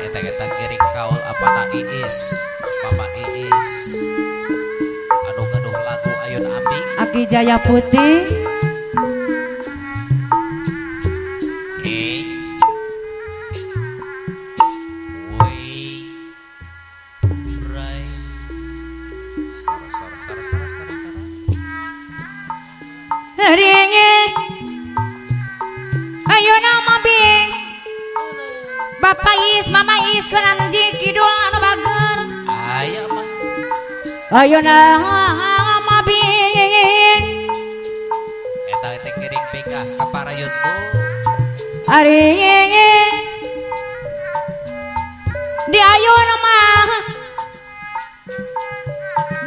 eta kiring kaul apana Iis Bapak Iis anu gaduh lagu Ayun Ambing Aki Jaya Putih Bapak Is, Mama Is, kenan kidul anu bager. Aya mah. Ayeuna mabing. Eta teh kiring bingkah ka parayunku. Ari di ayeuna mah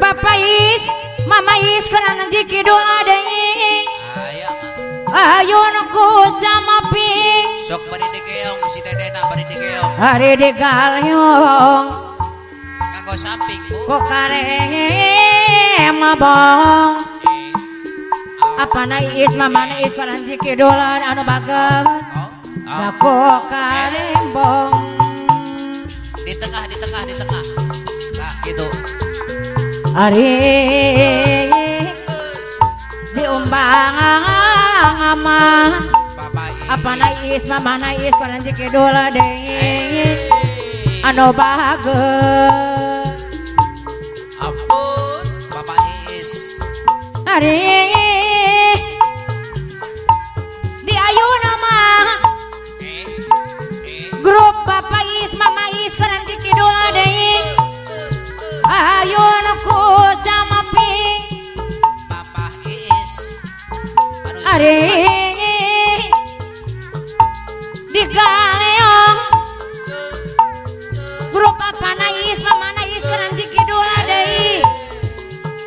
Bapak Is, Mama Is, kenan kidul deui. Aya mah. Ayeuna ku sama ping. Sok bari digeong si Dedena bari digeong. Hari di galeong Nganggo samping Bu. kok kareng mabong. Apa na Iis Mama na Iis koran jikidolan anu bager. Dako karembong. Di tengah. Nah, gitu. Hari diumbang ama. Apa na Iis Mama na Iis koran jikidolan deui. Anu bager. Ampun Bapak Iis. Hari di ayeuna mah grup Bapak Is Mama Is keran kidul deui. Ayeuna ku sama ping Bapak Iis. hari di galeong grup Papa Nais Mama Nais keran kidul deui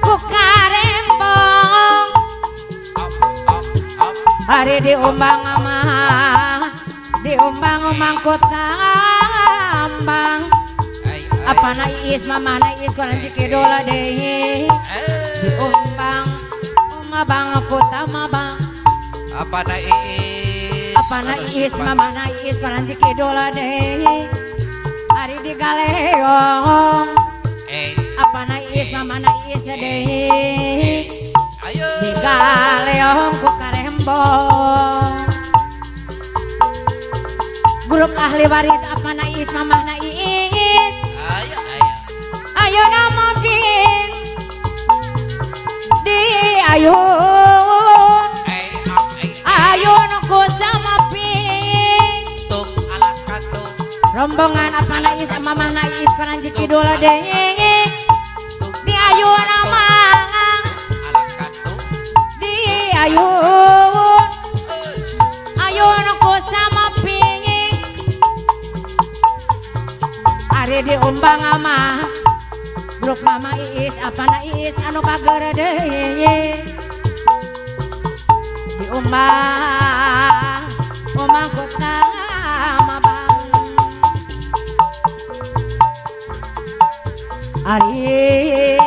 ku karembong. Hari diumbang mah diumbang ku tambang. Apa na Iis Mama na Iis koran kidul deui diumbang bang ku tamabang. Apa na Iis? Apa na Iis Mama na Iis koran kidul deui hari di galeong. Apa na Iis Mama na Iis deui Ayo di galeong ku karembong. Grup ahli waris apa na Iis Mama na Iis. Ayo Ayeuna mabing di ayun. Ayun ku sama ping tung alat kantung rombongan apa na Iis Mama na Iis koran kidul deui di ayeuna mah alat kantung di ayun. Ayun ku sama ping ari diumbang mah grup Mama Iis apa na Iis anu bager deui diumbang umang ku tamabang. Ari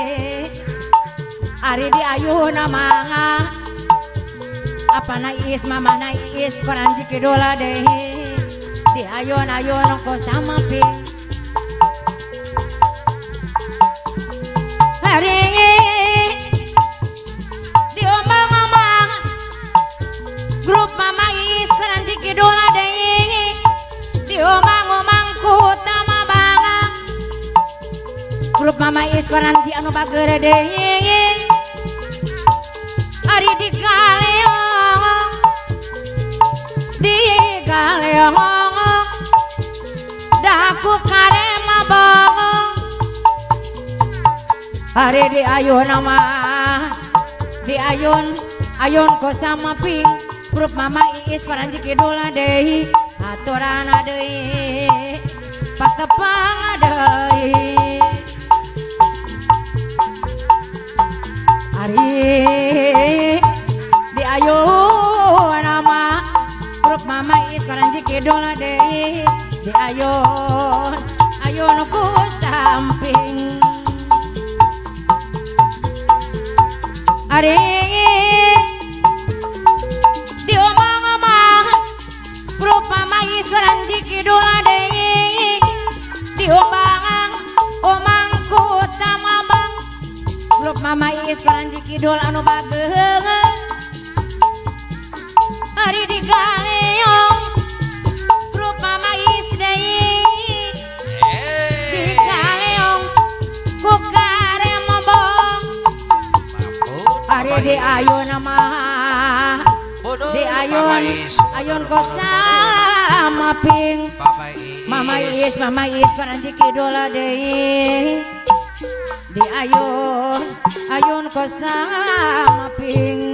di ayeuna mah apa na Iis Mama na Iis koran kidul deui di ayun ku sama ping hari diumbang mah grup Mama Iis koran kidul deui diumbang ku tamabang. Grup Mama Iis koran anu bager deui ari di galeong daku karemabong. Hari di ayeuna mah di ayun ku sama ping grup Mama Iis koran kidul deui aturana deui patepang deui. Ari di ayeuna mah grup Mama Iis koran kidul deui di ayun ku samping. Ari diomong-omong grup Mama Iis koran kidul deui Mama Iis Paranji Kidul anu bageung ari digaleong grup Mama Iis deui digaleong ku karemobong ari di ayeuna mah di ayun kosa maping Mama Iis Paranji Kidul deui di ayun kosa maping